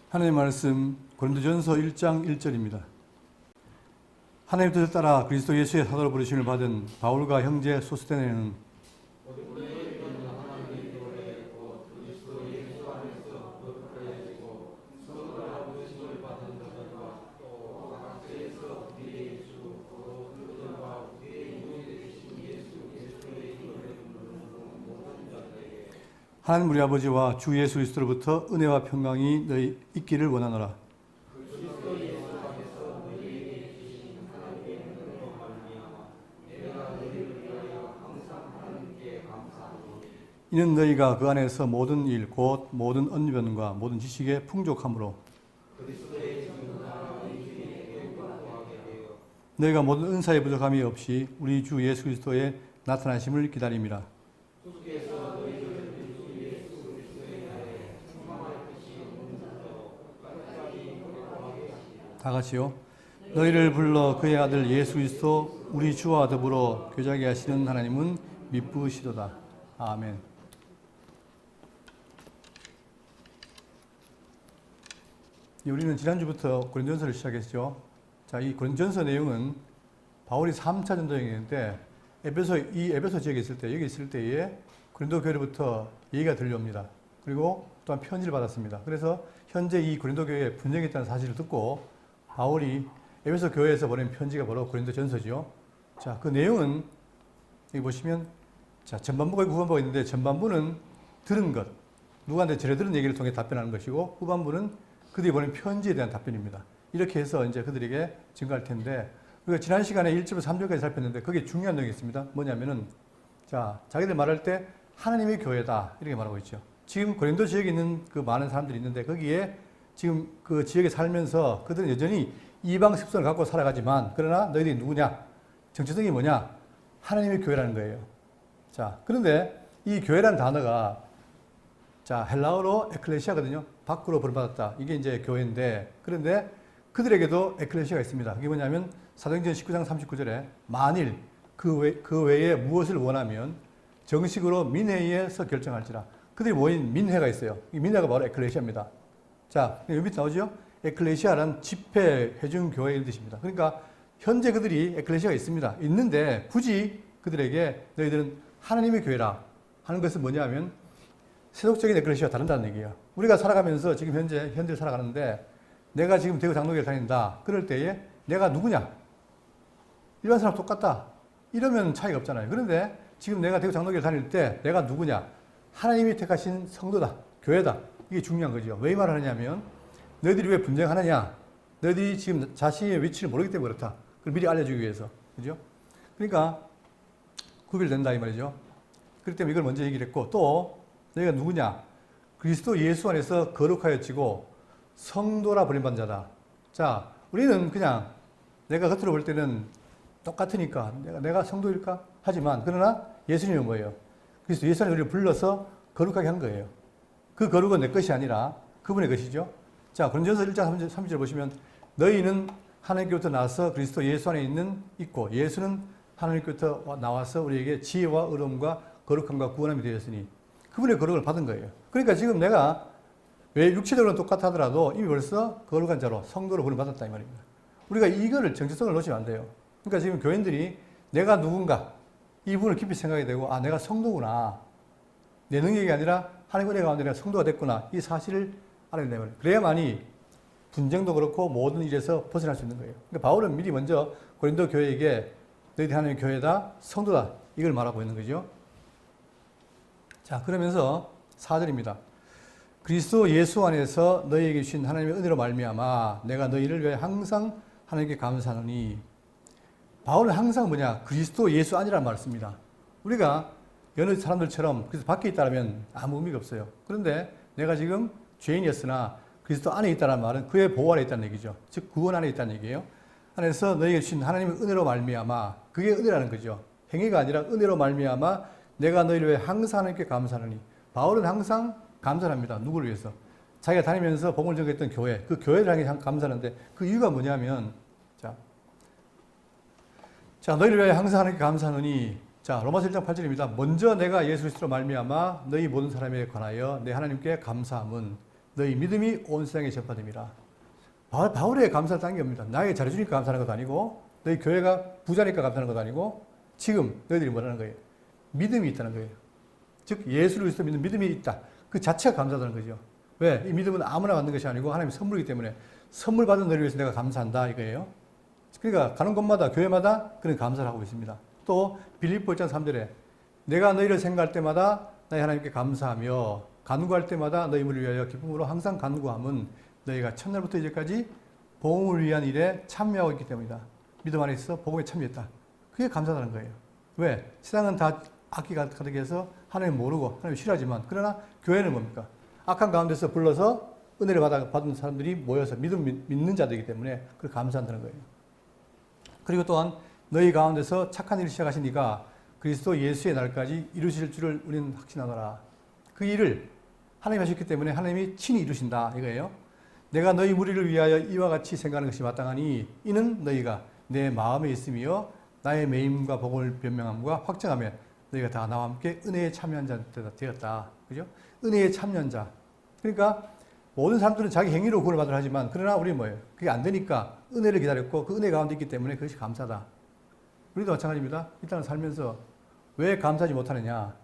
하나님의 말씀 고린도전서 1장 1절입니다. 하나님 뜻을 따라 그리스도 예수의 사도로 부르심을 받은 바울과 형제 소스테네는 하나님 우리 아버지와 주 예수 그리스도로부터 은혜와 평강이 너희 있기를 원하노라. 이는 너희가 그 안에서 모든 일 곧 모든 언변과 모든 지식에 풍족함으로 너희가 모든 은사에 부족함이 없이 우리 주 예수 그리스도의 나타나심을 기다림이라. 다 같이요. 너희를 불러 그의 아들 예수 그리스도 우리 주와 더불어 교제하게 하시는 하나님은 미쁘시도다. 아멘. 우리는 지난주부터 고린도전서를 시작했죠. 자, 이 고린도전서 내용은 바울이 3차 전도 여행인데 이 에베소 지역에 있을 때, 여기 있을 때에 고린도 교회로부터 얘기가 들려옵니다. 그리고 또한 편지를 받았습니다. 그래서 현재 이 고린도 교회에 분쟁이 있다는 사실을 듣고 바울이 에베소 교회에서 보낸 편지가 바로 고린도전서죠. 자, 그 내용은 여기 보시면 자, 전반부가 있고 후반부가 있는데 전반부는 들은 것, 누구한테 전해 들은 얘기를 통해 답변하는 것이고 후반부는 그들이 보낸 편지에 대한 답변입니다. 이렇게 해서 이제 그들에게 증거할 텐데 우리가 지난 시간에 1절부터 3절까지 살폈는데 거기에 중요한 내용이 있습니다. 뭐냐면은 자, 자기들 말할 때 하나님의 교회다 이렇게 말하고 있죠. 지금 고린도 지역에 있는 그 많은 사람들이 있는데 거기에 지금 그 지역에 살면서 그들은 여전히 이방 습성을 갖고 살아가지만 그러나 너희들이 누구냐? 정체성이 뭐냐? 하나님의 교회라는 거예요. 자, 그런데 이 교회라는 단어가 자, 헬라어로 에클레시아거든요. 밖으로 부름받았다. 이게 이제 교회인데 그런데 그들에게도 에클레시아가 있습니다. 그게 뭐냐면 사도행전 19장 39절에 만일 그 외에 무엇을 원하면 정식으로 민회에서 결정할지라. 그들이 모인 민회가 있어요. 이 민회가 바로 에클레시아입니다. 자, 여기 밑에 나오죠? 에클레시아란 집회 회중 교회의 뜻입니다. 그러니까 현재 그들이 에클레시아가 있습니다. 있는데 굳이 그들에게 너희들은 하나님의 교회라 하는 것은 뭐냐면 세속적인 에클레시아와 다른다는 얘기예요. 우리가 살아가면서 지금 현재 살아가는데 내가 지금 대구 장로교를 다닌다. 그럴 때에 내가 누구냐? 일반 사람 똑같다. 이러면 차이가 없잖아요. 그런데 지금 내가 대구 장로교를 다닐 때 내가 누구냐? 하나님이 택하신 성도다. 교회다. 이게 중요한 거죠. 왜 이 말을 하냐면 너희들이 왜 분쟁하느냐? 너희들이 지금 자신의 위치를 모르기 때문에 그렇다. 그걸 미리 알려주기 위해서. 그죠? 그러니까 구별된다 이 말이죠. 그렇기 때문에 이걸 먼저 얘기를 했고 또 너희가 누구냐? 그리스도 예수 안에서 거룩하여지고 성도라 부름받은 자다. 자, 우리는 그냥 내가 겉으로 볼 때는 똑같으니까 내가 성도일까? 하지만 그러나 예수님은 뭐예요? 그리스도 예수 안에 우리를 불러서 거룩하게 한 거예요. 그 거룩은 내 것이 아니라 그분의 것이죠. 자, 고린도전서 1장 3절 보시면 너희는 하나님께로부터 나와서 그리스도 예수 안에 있고 예수는 하나님께로부터 나와서 우리에게 지혜와 의로움과 거룩함과 구원함이 되었으니 그분의 거룩을 받은 거예요. 그러니까 지금 내가 왜 육체적으로는 똑같아 하더라도 이미 벌써 거룩한 자로 성도로 부름받았다 이 말입니다. 우리가 이거를 정체성을 놓치면 안 돼요. 그러니까 지금 교인들이 내가 누군가 이 부분을 깊이 생각하게 되고 아, 내가 성도구나. 내 능력이 아니라 하나님 은혜 가운데 내가 성도가 됐구나. 이 사실을 알아야 되는 거예요. 그래야만이 분쟁도 그렇고 모든 일에서 벗어날 수 있는 거예요. 그러니까 바울은 미리 먼저 고린도 교회에게 너희들이 하나님의 교회다, 성도다. 이걸 말하고 있는 거죠. 자, 그러면서 4절입니다. 그리스도 예수 안에서 너희에게 주신 하나님의 은혜로 말미암아 내가 너희를 위해 항상 하나님께 감사하노니. 바울은 항상 뭐냐? 그리스도 예수 안이라는 말을 씁니다. 우리가 여느 사람들처럼 그래서 밖에 있다면 아무 의미가 없어요. 그런데 내가 지금 죄인이었으나 그리스도 안에 있다는 말은 그의 보호 안에 있다는 얘기죠. 즉 구원 안에 있다는 얘기예요. 안에서 너희에게 주신 하나님의 은혜로 말미암아 그게 은혜라는 거죠. 행위가 아니라 은혜로 말미암아 내가 너희를 위해 항상 하나님께 감사하노니. 바울은 항상 감사합니다. 누구를 위해서? 자기가 다니면서 복음을 전했던 교회, 그 교회를 향해 감사하는데 그 이유가 뭐냐면 자 너희를 위해 항상 하나님께 감사하노니. 자, 로마서 1장 8절입니다. 먼저 내가 예수 그리스도로 말미암아 너희 모든 사람에 관하여 내 하나님께 감사함은 너희 믿음이 온 세상에 전파됩니다. 바울의 감사를 딴 게 없습니다. 나에게 잘해주니까 감사하는 것도 아니고 너희 교회가 부자니까 감사하는 것도 아니고 지금 너희들이 뭐라는 거예요? 믿음이 있다는 거예요. 즉 예수를 위해서 믿는 믿음이 있다. 그 자체가 감사하다는 거죠. 왜? 이 믿음은 아무나 받는 것이 아니고 하나님의 선물이기 때문에 선물 받은 너희를 위해서 내가 감사한다 이거예요. 그러니까 가는 곳마다 교회마다 그런 감사를 하고 있습니다. 또 빌립보 1장 3절에 내가 너희를 생각할 때마다 나의 하나님께 감사하며 간구할 때마다 너희를 위하여 기쁨으로 항상 간구함은 너희가 첫날부터 이제까지 복음을 위한 일에 참여하고 있기 때문이다. 믿음 안에 있어 복음에 참여했다. 그게 감사하다는 거예요. 왜? 세상은 다 악기가 가득해서 하나님 모르고 하나님 싫어하지만 그러나 교회는 뭡니까? 악한 가운데서 불러서 은혜를 받은 사람들이 모여서 믿는 자들이기 때문에 그걸 감사한다는 거예요. 그리고 또한 너희 가운데서 착한 일을 시작하신 이가 그리스도 예수의 날까지 이루실 줄을 우리는 확신하노라. 그 일을 하나님이 하셨기 때문에 하나님이 친히 이루신다 이거예요. 내가 너희 무리를 위하여 이와 같이 생각하는 것이 마땅하니 이는 너희가 내 마음에 있으며 나의 매임과 복음을 변명함과 확정하며 너희가 다 나와 함께 은혜에 참여한 자가 되었다. 그죠? 은혜에 참여한 자. 그러니까 모든 사람들은 자기 행위로 구원을 받으려 하지만 그러나 우리는 뭐예요? 그게 안 되니까 은혜를 기다렸고 그 은혜 가운데 있기 때문에 그것이 감사다. 우리도 마찬가지입니다. 일단 살면서 왜 감사하지 못하느냐?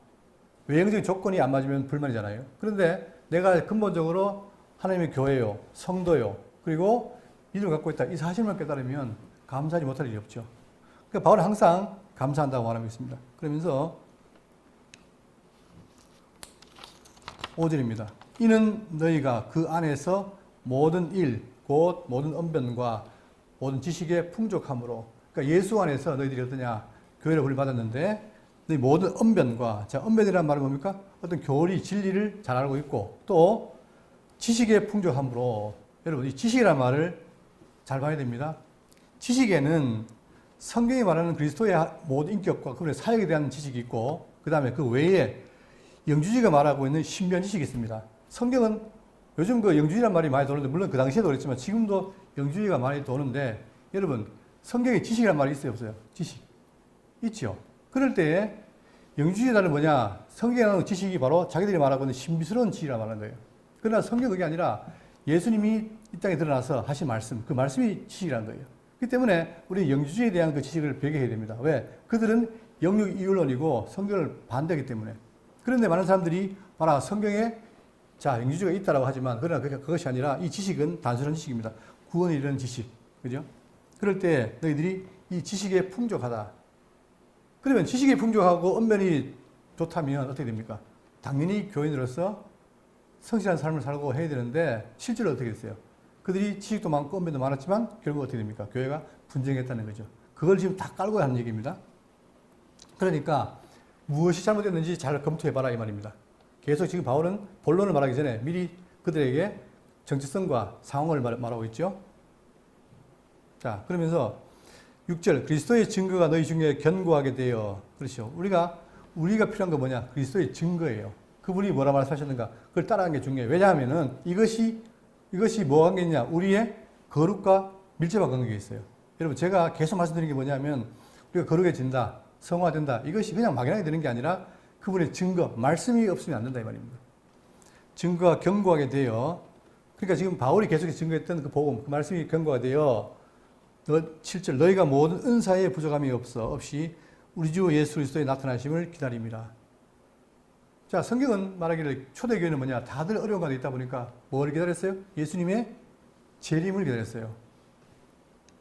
외형적인 조건이 안 맞으면 불만이잖아요. 그런데 내가 근본적으로 하나님의 교회요, 성도요, 그리고 믿음을 갖고 있다. 이 사실만 깨달으면 감사하지 못할 일이 없죠. 그러니까 바울은 항상 감사한다고 말하고 있습니다. 그러면서 5절입니다. 이는 너희가 그 안에서 모든 일, 곧 모든 언변과 모든 지식의 풍족함으로 그러니까 예수 안에서 너희들이 어떠냐? 교회를 부름받았는데 너희 모든 언변과 자, 언변이라는 말은 뭡니까? 어떤 교리, 진리를 잘 알고 있고 또 지식의 풍족함으로 여러분 이 지식이라는 말을 잘 봐야 됩니다. 지식에는 성경이 말하는 그리스도의 모든 인격과 그분의 사역에 대한 지식이 있고 그 다음에 그 외에 영주주의가 말하고 있는 신비한 지식이 있습니다. 성경은 요즘 그 영주주의라는 말이 많이 도는데 물론 그 당시에도 그랬지만 지금도 영주주의가 많이 도는데 여러분 성경에 지식이라는 말이 있어요 없어요? 지식 있죠. 그럴 때 영주주의자는 뭐냐? 성경에 나오는 지식이 바로 자기들이 말하고 있는 신비스러운 지식이라고 말하는 거예요. 그러나 성경은 그게 아니라 예수님이 이 땅에 드러나서 하신 말씀, 그 말씀이 지식이라는 거예요. 그렇기 때문에 우리 영주주의에 대한 그 지식을 배경해야 됩니다. 왜? 그들은 영육 이율론이고 성경을 반대하기 때문에. 그런데 많은 사람들이 봐라 성경에 자 영주주의가 있다라고 하지만 그러나 그것이 아니라 이 지식은 단순한 지식입니다. 구원에 이르는 지식, 그죠? 그럴 때 너희들이 이 지식에 풍족하다. 그러면 지식이 풍족하고 언변이 좋다면 어떻게 됩니까? 당연히 교인으로서 성실한 삶을 살고 해야 되는데 실제로 어떻게 됐어요? 그들이 지식도 많고 언변도 많았지만 결국 어떻게 됩니까? 교회가 분쟁했다는 거죠. 그걸 지금 다 깔고 하는 얘기입니다. 그러니까 무엇이 잘못됐는지 잘 검토해봐라 이 말입니다. 계속 지금 바울은 본론을 말하기 전에 미리 그들에게 정체성과 상황을 말하고 있죠. 자, 그러면서 6절 그리스도의 증거가 너희 중에 견고하게 되어 그렇죠. 우리가 필요한 건 뭐냐? 그리스도의 증거예요. 그분이 뭐라 말씀하셨는가? 그걸 따라가는 게 중요해요. 왜냐하면은 이것이 뭐가 관계냐? 우리의 거룩과 밀접한 관계가 있어요. 여러분 제가 계속 말씀드리는 게 뭐냐면 우리가 거룩해진다, 성화된다. 이것이 그냥 막연하게 되는 게 아니라 그분의 증거, 말씀이 없으면 안 된다 이 말입니다. 증거가 견고하게 되어 그러니까 지금 바울이 계속해서 증거했던 그 복음, 그 말씀이 견고하게 되어 7절 너희가 모든 은사에 부족함이 없이 우리 주 예수 그리스도의 나타나심을 기다립니다. 자, 성경은 말하기를 초대교회는 뭐냐? 다들 어려운 가운데 있다 보니까 뭘 기다렸어요? 예수님의 재림을 기다렸어요.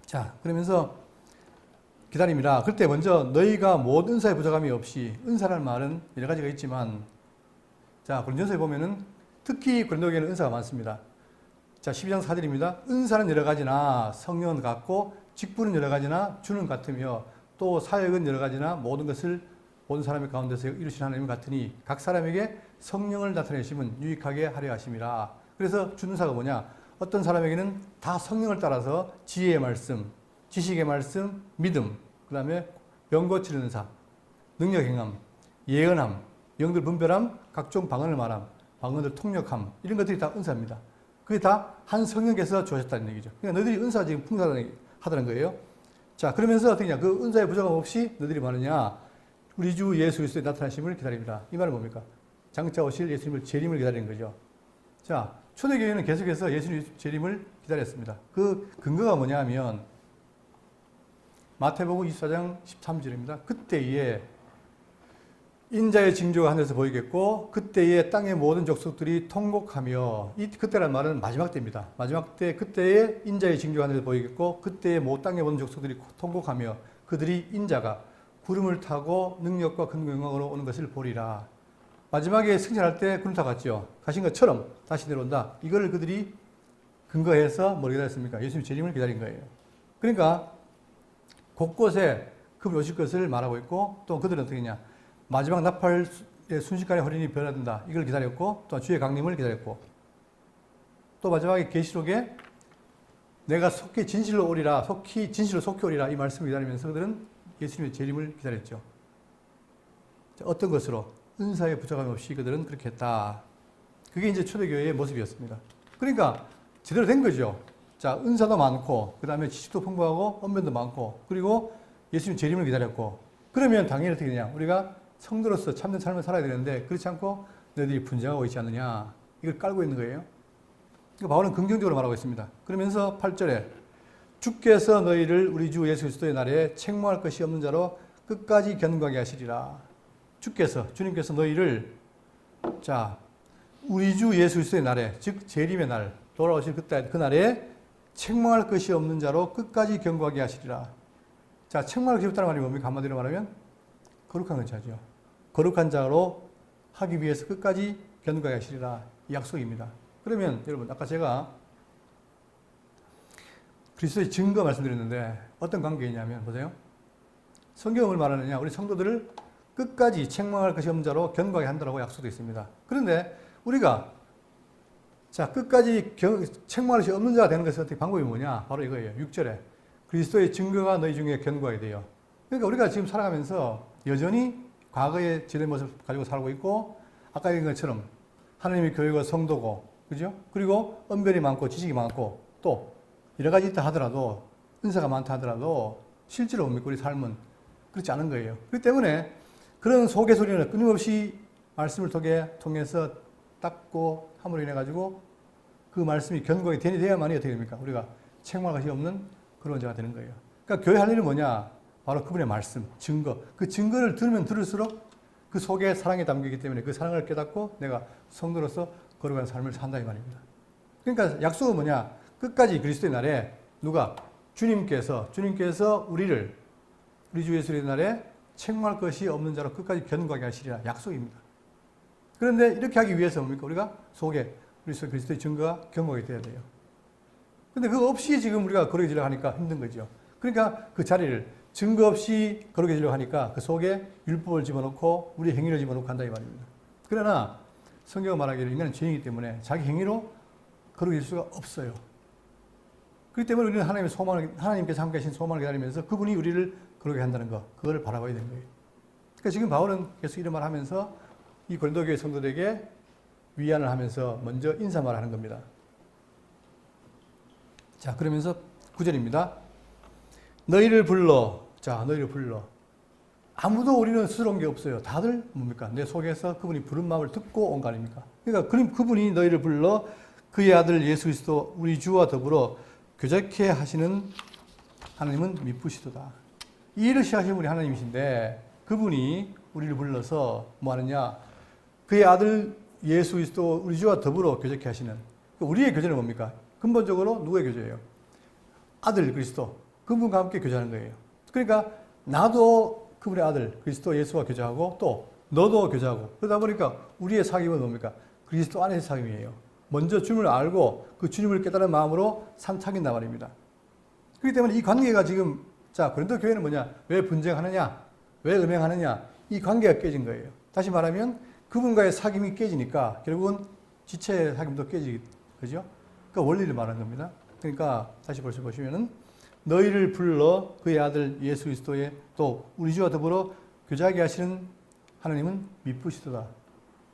자, 그러면서 기다립니다. 그때 먼저 너희가 모든 은사에 부족함이 없이 은사라는 말은 여러 가지가 있지만 자, 고린도서에 보면은 특히 고린도교회는 은사가 많습니다. 자, 12장 4절입니다. 은사는 여러 가지나 성령은 같고 직분은 여러 가지나 주는 같으며 또 사역은 여러 가지나 모든 것을 모든 사람의 가운데서 이루신 하나님 같으니 각 사람에게 성령을 나타내심은 유익하게 하려 하심이라. 그래서 주는사가 뭐냐? 어떤 사람에게는 다 성령을 따라서 지혜의 말씀, 지식의 말씀, 믿음, 그 다음에 병 고치는 은사, 능력 행함, 예언함, 영들 분별함, 각종 방언을 말함, 방언들 통역함 이런 것들이 다 은사입니다. 그게 다 한 성령께서 주셨다는 얘기죠. 그러니까 너희들이 은사 지금 풍성하다는 거예요. 자, 그러면서 어떻게 냐? 그 은사의 부족함 없이 너희들이 뭐하느냐? 우리 주 예수 그리스도의 나타나심을 기다립니다. 이 말은 뭡니까? 장차 오실 예수님을 재림을 기다리는 거죠. 자, 초대교회는 계속해서 예수님 재림을 기다렸습니다. 그 근거가 뭐냐 하면 마태복음 24장 13절입니다. 그때에 인자의 징조가 하늘에서 보이겠고 그때에 땅의 모든 족속들이 통곡하며, 이 그때란 말은 마지막 때입니다. 마지막 때, 그때에 인자의 징조가 하늘에서 보이겠고 그때에 땅의 모든 족속들이 통곡하며 그들이 인자가 구름을 타고 능력과 큰 영광으로 오는 것을 보리라. 마지막에 승천할 때 구름 타고 갔죠. 가신 것처럼 다시 내려온다. 이걸 그들이 근거해서 뭘 기다렸습니까? 예수님 재림을 기다린 거예요. 그러니까 곳곳에 그분이 오실 것을 말하고 있고, 또 그들은 어떻게 했냐? 마지막 나팔의 순식간에 호련히 변화된다. 이걸 기다렸고, 또 주의 강림을 기다렸고, 또 마지막에 계시록에 내가 속히 진실로 오리라, 속히 진실로 속히 오리라 이 말씀을 기다리면서 그들은 예수님의 재림을 기다렸죠. 어떤 것으로? 은사에 부족함 없이 그들은 그렇게 했다. 그게 이제 초대교회의 모습이었습니다. 그러니까 제대로 된 거죠. 자, 은사도 많고, 그 다음에 지식도 풍부하고, 언변도 많고, 그리고 예수님 재림을 기다렸고, 그러면 당연히 어떻게 되냐? 우리가 성도로서 참된 삶을 살아야 되는데, 그렇지 않고 너희들이 분쟁하고 있지 않느냐? 이걸 깔고 있는 거예요. 그러니까 바울은 긍정적으로 말하고 있습니다. 그러면서 8절에 주께서 너희를 우리 주 예수 그리스도의 날에 책망할 것이 없는 자로 끝까지 견고하게 하시리라. 주께서, 주님께서 너희를, 자, 우리 주 예수 그리스도의 날에, 즉 재림의 날, 돌아오실 그때 그 날에 책망할 것이 없는 자로 끝까지 견고하게 하시리라. 자, 책망할 것이 없다는 말이 뭡니까? 한마디로 말하면 거룩한 자죠. 거룩한 자로 하기 위해서 끝까지 견고하게 하시리라. 이 약속입니다. 그러면 여러분, 아까 제가 그리스도의 증거 말씀드렸는데 어떤 관계이냐면, 보세요. 성경을 말하느냐, 우리 성도들을 끝까지 책망할 것이 없는 자로 견고하게 한다고 약속되어 있습니다. 그런데 우리가 자, 끝까지 책망할 것이 없는 자가 되는 것은 어떻게 방법이 뭐냐? 바로 이거예요. 6절에 그리스도의 증거가 너희 중에 견고하게 돼요. 그러니까 우리가 지금 살아가면서 여전히 과거의 지된 모습 가지고 살고 있고, 아까 얘기한 것처럼 하나님의 교회가 성도고, 그죠? 그리고 언변이 많고 지식이 많고 또 여러 가지 있다 하더라도, 은사가 많다 하더라도 실제로 뭡니까? 우리 삶은 그렇지 않은 거예요. 그렇기 때문에 그런 속의 소리는 끊임없이 말씀을 통해서 닦고 함으로 인해 가지고 그 말씀이 견고하게 되어야만이 어떻게 됩니까? 우리가 책망할 것이 없는 그런 자가 되는 거예요. 그러니까 교회 할 일은 뭐냐? 바로 그분의 말씀, 증거. 그 증거를 들으면 들을수록 그 속에 사랑이 담기기 때문에 그 사랑을 깨닫고 내가 성도로서 거룩한 삶을 산다 이 말입니다. 그러니까 약속은 뭐냐? 끝까지 그리스도의 날에 누가? 주님께서 우리를, 우리 주 예수의 날에 책망할 것이 없는 자로 끝까지 견고하게 하시리라. 약속입니다. 그런데 이렇게 하기 위해서 뭡니까? 우리가 속에 그리스도의 증거가 견고하게 돼야 돼요. 근데 그거 없이 지금 우리가 거룩해지려고 하니까 힘든 거죠. 그러니까 그 자리를 증거 없이 거룩해지려고 하니까 그 속에 율법을 집어넣고 우리 행위를 집어넣고 한다 이 말입니다. 그러나 성경은 말하기를 인간은 죄이기 때문에 자기 행위로 거룩해질 수가 없어요. 그렇기 때문에 우리는 하나님께서 함께 하신 소망을 기다리면서 그분이 우리를 거룩하게 한다는 거, 그거를 바라봐야 되는 거예요. 그러니까 지금 바울은 계속 이런 말을 하면서 이 고린도 교회 성도들에게 위안을 하면서 먼저 인사말을 하는 겁니다. 자, 그러면서 9절입니다. 너희를 불러. 자, 너희를 불러. 아무도 우리는 스스로 온 게 없어요. 다들 뭡니까? 내 속에서 그분이 부른 마음을 듣고 온 거 아닙니까? 그러니까 그분이 너희를 불러 그의 아들 예수 그리스도 우리 주와 더불어 교제케 하시는 하나님은 미쁘시도다. 이 일을 시작하신 분이 하나님이신데 그분이 우리를 불러서 뭐 하느냐? 그의 아들 예수 그리스도 우리 주와 더불어 교제케 하시는, 우리의 교제는 뭡니까? 근본적으로 누구의 교제예요? 아들 그리스도, 그분과 함께 교제하는 거예요. 그러니까 나도 그분의 아들 그리스도 예수와 교제하고 또 너도 교제하고, 그러다 보니까 우리의 사귐은 뭡니까? 그리스도 안에서 사귐이에요. 먼저 주님을 알고 그 주님을 깨달은 마음으로 사귄단 말입니다. 그렇기 때문에 이 관계가 지금, 자, 고린도 교회는 뭐냐? 왜 분쟁하느냐? 왜 음행하느냐? 이 관계가 깨진 거예요. 다시 말하면 그분과의 사귐이 깨지니까 결국은 지체의 사귐도 깨지기, 그죠? 그 원리를 말하는 겁니다. 그러니까 다시 보시면은 너희를 불러 그의 아들 예수 그리스도의 또 우리 주와 더불어 교제하게 하시는 하나님은 미쁘시도다.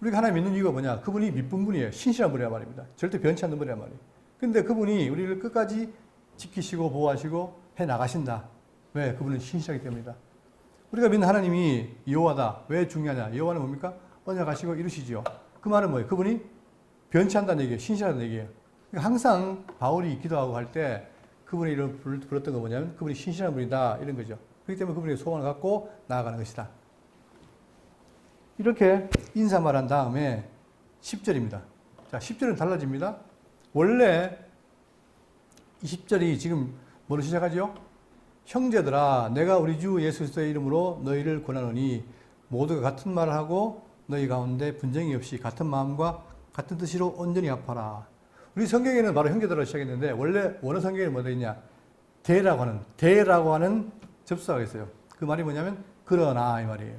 우리가 하나님 믿는 이유가 뭐냐? 그분이 미쁜 분이에요. 신실한 분이란 말입니다. 절대 변치 않는 분이란 말이에요. 근데 그분이 우리를 끝까지 지키시고 보호하시고 해 나가신다. 왜? 그분은 신실하기 때문이다. 우리가 믿는 하나님이 여호와다. 왜 중요하냐? 여호와는 뭡니까? 언약하시고 이루시지요. 그 말은 뭐예요? 그분이 변치 않다는 얘기예요. 신실하다는 얘기예요. 그러니까 항상 바울이 기도하고 할 때 그분이 이름 불렀던 거 뭐냐면 그분이 신실한 분이다 이런 거죠. 그렇기 때문에 그분의 소원을 갖고 나아가는 것이다. 이렇게 인사말 한 다음에 10절입니다. 자, 10절은 달라집니다. 원래 이 10절이 지금 뭐로 시작하죠? 형제들아, 내가 우리 주 예수 그리스도의 이름으로 너희를 권하노니 모두가 같은 말을 하고 너희 가운데 분쟁이 없이 같은 마음과 같은 뜻으로 온전히 합하라. 우리 성경에는 바로 형제들로 시작했는데 원래 원어 성경에는 뭐가 있냐? 대라고 하는 접수가 있어요. 그 말이 뭐냐면 그러나 이 말이에요.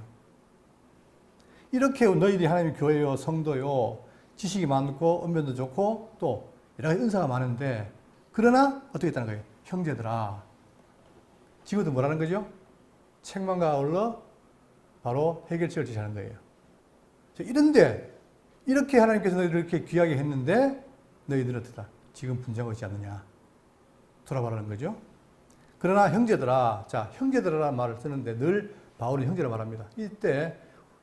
이렇게 너희들이 하나님의 교회요, 성도요, 지식이 많고 언변도 좋고 또 여러 가지 은사가 많은데 그러나 어떻게 했다는 거예요? 형제들아. 지금도 뭐라는 거죠? 책망과 아울러 바로 해결책을 제시하는 거예요. 이런데 이렇게 하나님께서 너희를 이렇게 귀하게 했는데 너희들은 어떻다? 지금 분쟁하고 있지 않느냐? 돌아봐라는 거죠. 그러나 형제들아, 자, 형제들아라는 말을 쓰는데 늘 바울은 형제라 말합니다. 이때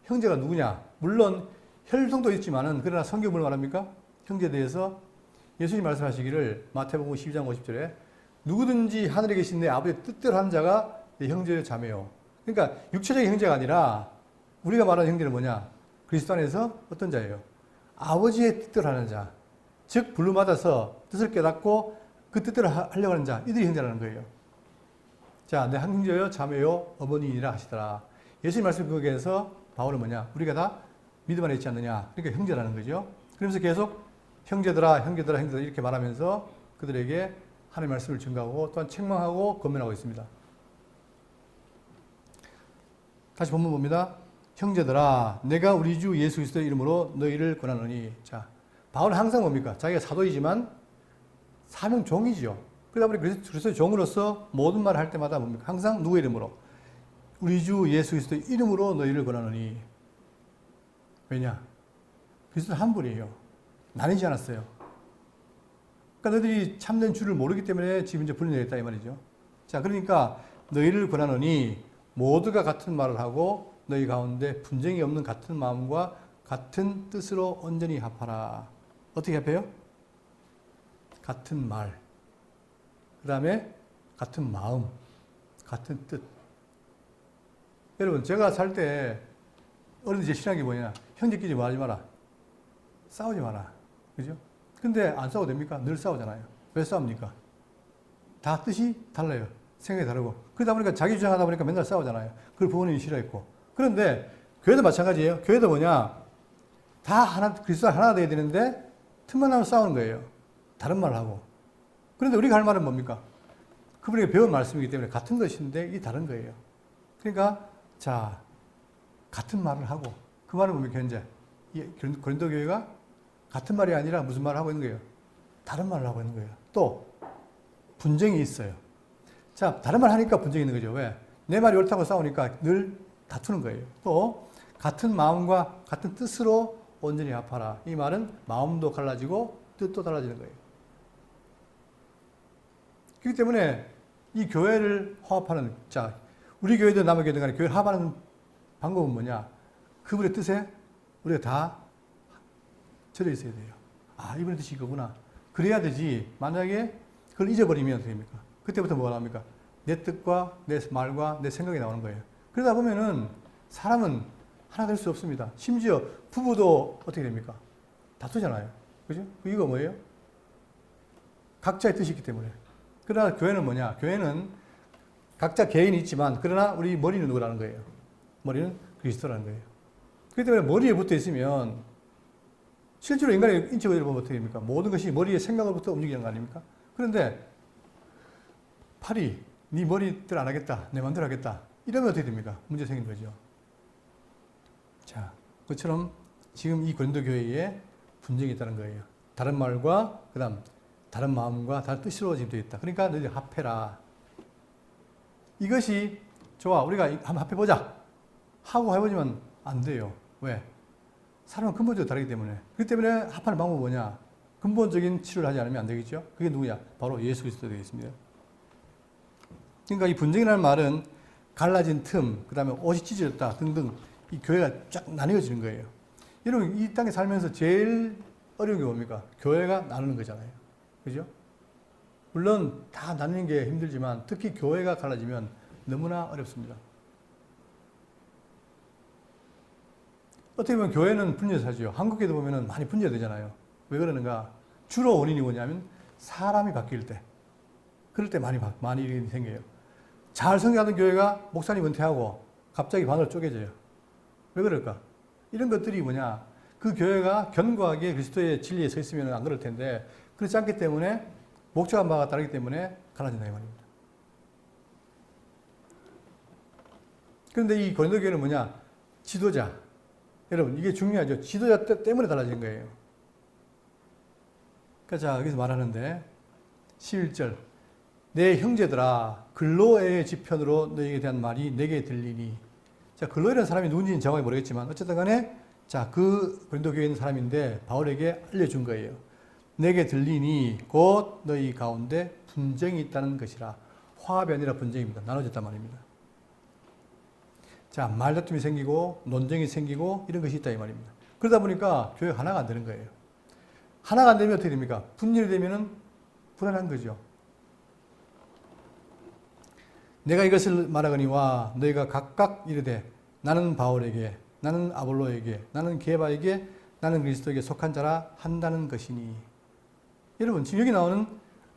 형제가 누구냐? 물론 혈통도 있지만은 그러나 성경은 뭘 말합니까? 형제에 대해서 예수님 말씀하시기를 마태복음 12장 50절에 누구든지 하늘에 계신 내 아버지의 뜻대로 하는 자가 내 형제요 자매요. 그러니까 육체적인 형제가 아니라 우리가 말하는 형제는 뭐냐? 그리스도 안에서 어떤 자예요? 아버지의 뜻대로 하는 자. 즉 부름받아서 뜻을 깨닫고 그 뜻대로 하려고 하는 자. 이들이 형제라는 거예요. 자, 내 형제요 자매요 어머니이라 하시더라. 예수님 말씀 거기에서 바울은 뭐냐? 우리가 다 믿음 안에 있지 않느냐? 그러니까 형제라는 거죠. 그러면서 계속 형제들아 이렇게 말하면서 그들에게 하나님의 말씀을 증거하고 또한 책망하고 권면하고 있습니다. 다시 본문 봅니다. 형제들아, 내가 우리 주 예수 그리스도의 이름으로 너희를 권하노니. 자, 바울은 항상 뭡니까? 자기가 사도이지만 사명 종이죠. 그러다 보니 그리스도의 종으로서 모든 말을 할 때마다 뭡니까? 항상 누구의 이름으로? 우리 주 예수 그리스도의 이름으로 너희를 권하노니. 왜냐? 그리스도는 한 분이에요. 나뉘지 않았어요. 그러니까 너희들이 참된 주를 모르기 때문에 지금 이제 분리되었다 이 말이죠. 자, 그러니까 너희를 권하노니 모두가 같은 말을 하고 너희 가운데 분쟁이 없는 같은 마음과 같은 뜻으로 온전히 합하라. 어떻게 합해요? 같은 말. 그 다음에 같은 마음, 같은 뜻. 여러분, 제가 살 때 어른들 제 신앙이 뭐냐? 형제끼리 뭐 하지 마라. 싸우지 마라. 그죠? 근데 안 싸워도 됩니까? 늘 싸우잖아요. 왜 싸웁니까? 다 뜻이 달라요. 생각이 다르고. 그러다 보니까 자기 주장하다 보니까 맨날 싸우잖아요. 그걸 부모님이 싫어했고. 그런데 교회도 마찬가지예요. 교회도 뭐냐? 다 하나, 그리스도 하나 돼야 되는데 틈만 나면 싸우는 거예요. 다른 말을 하고. 그런데 우리가 할 말은 뭡니까? 그분에게 배운 말씀이기 때문에 같은 것인데 이 다른 거예요. 그러니까 자, 같은 말을 하고 그 말은 뭡니까? 현재 고린도 교회가 같은 말이 아니라 무슨 말을 하고 있는 거예요? 다른 말을 하고 있는 거예요. 또 분쟁이 있어요. 자, 다른 말 하니까 분쟁이 있는 거죠. 왜? 내 말이 옳다고 싸우니까 늘 다투는 거예요. 또 같은 마음과 같은 뜻으로 온전히 합하라. 이 말은 마음도 갈라지고 뜻도 달라지는 거예요. 그렇기 때문에 이 교회를 화합하는, 자, 우리 교회든 남의 교회든 간에 교회를 화합하는 방법은 뭐냐? 그분의 뜻에 우리가 다 절여 있어야 돼요. 아, 이분의 뜻이 이거구나. 그래야 되지. 만약에 그걸 잊어버리면 어떻게 됩니까? 그때부터 뭐가 나옵니까? 내 뜻과 내 말과 내 생각이 나오는 거예요. 그러다 보면은 사람은 하나 될 수 없습니다. 심지어 부부도 어떻게 됩니까? 다투잖아요. 그죠? 이거 뭐예요? 각자의 뜻이 있기 때문에. 그러나 교회는 뭐냐? 교회는 각자 개인이 있지만 그러나 우리 머리는 누구라는 거예요? 머리는 그리스도라는 거예요. 그렇기 때문에 머리에 붙어 있으면 실제로 인간의 인체 그대로 보면 어떻게 됩니까? 모든 것이 머리의 생각으로부터 움직이는 거 아닙니까? 그런데 팔이 네 머리대로 안 하겠다. 내 마음대로 하겠다. 이러면 어떻게 됩니까? 문제 생긴 거죠. 자, 그처럼 지금 이 고린도 교회에 분쟁이 있다는 거예요. 다른 말과 그다음 다른 마음과 다른 뜻으로 지금 되어 있다. 그러니까 너희들 합해라. 이것이 좋아. 우리가 한번 합해보자. 하고 해보지만 안 돼요. 왜? 사람은 근본적으로 다르기 때문에. 그렇기 때문에 합하는 방법은 뭐냐? 근본적인 치료를 하지 않으면 안 되겠죠? 그게 누구냐? 바로 예수 그리스도 되겠습니다. 그러니까 이 분쟁이라는 말은 갈라진 틈, 그 다음에 옷이 찢어졌다 등등 이 교회가 쫙 나뉘어지는 거예요. 여러분 이 땅에 살면서 제일 어려운 게 뭡니까? 교회가 나누는 거잖아요. 그죠? 물론 다 나누는 게 힘들지만 특히 교회가 갈라지면 너무나 어렵습니다. 어떻게 보면 교회는 분열해서 하죠. 한국에도 보면 많이 분열되잖아요. 왜 그러는가? 주로 원인이 뭐냐면 사람이 바뀔 때. 그럴 때 많이 일이 생겨요. 잘 성장하던 교회가 목사님 은퇴하고 갑자기 반으로 쪼개져요. 왜 그럴까? 이런 것들이 뭐냐? 그 교회가 견고하게 그리스도의 진리에 서 있으면 안 그럴 텐데 그렇지 않기 때문에 목적한 바가 다르기 때문에 갈라진다 이 말입니다. 그런데 이 고린도 교회는 뭐냐? 지도자. 여러분 이게 중요하죠. 지도자 때문에 달라진 거예요. 자 여기서 말하는데 11절 내 형제들아 근로의 지편으로 너에게 대한 말이 내게 들리니. 자 근로이라는 사람이 누군지는 정확히 모르겠지만 어쨌든 간에 자 그 고린도 교회에 있는 사람인데 바울에게 알려준 거예요. 내게 들리니 곧 너희 가운데 분쟁이 있다는 것이라. 화합이 아니라 분쟁입니다. 나눠졌단 말입니다. 자, 말다툼이 생기고 논쟁이 생기고 이런 것이 있다 이 말입니다. 그러다 보니까 교회가 하나가 안 되는 거예요. 하나가 안 되면 어떻게 됩니까? 분열이 되면은 불안한 거죠. 내가 이것을 말하거니와 너희가 각각 이르되 나는 바울에게 나는 아볼로에게 나는 게바에게 나는 그리스도에게 속한 자라 한다는 것이니. 여러분 지금 여기 나오는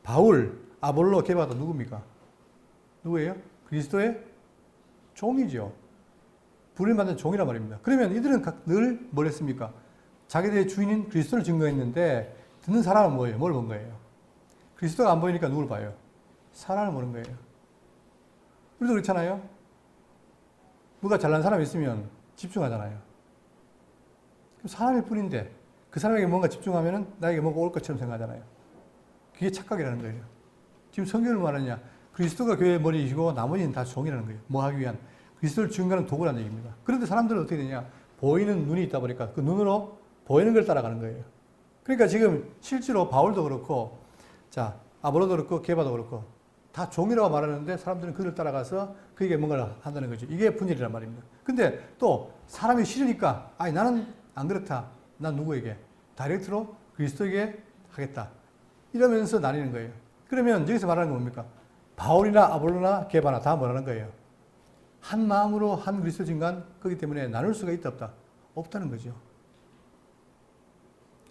바울, 아볼로, 게바가 누굽니까? 누구예요? 그리스도의 종이죠. 부름받는 종이란 말입니다. 그러면 이들은 늘 뭘 했습니까? 자기들의 주인인 그리스도를 증거했는데 듣는 사람은 뭐예요? 뭘 본 거예요? 그리스도가 안 보이니까 누굴 봐요? 사람을 보는 거예요. 우리도 그렇잖아요. 누가 잘난 사람이 있으면 집중하잖아요. 사람일 뿐인데 그 사람에게 뭔가 집중하면 나에게 뭔가 올 것처럼 생각하잖아요. 그게 착각이라는 거예요. 지금 성경을 말하느냐? 그리스도가 교회의 머리이시고 나머지는 다 종이라는 거예요. 뭐 하기 위한? 그리스도를 증거하는 도구라는 얘기입니다. 그런데 사람들은 어떻게 되냐? 보이는 눈이 있다 보니까 그 눈으로 보이는 걸 따라가는 거예요. 그러니까 지금 실제로 바울도 그렇고, 자, 아볼로도 그렇고, 게바도 그렇고, 다 종이라고 말하는데 사람들은 그를 따라가서 그에게 뭔가를 한다는 거죠. 이게 분열이란 말입니다. 근데 또 사람이 싫으니까, 아니, 나는 안 그렇다. 난 누구에게? 다이렉트로 그리스도에게 하겠다. 이러면서 나뉘는 거예요. 그러면 여기서 말하는 건 뭡니까? 바울이나 아볼로나 게바나 다 뭐라는 거예요? 한 마음으로 한 그리스도 증거한 거기 때문에 나눌 수가 있다 없다? 없다는 거죠.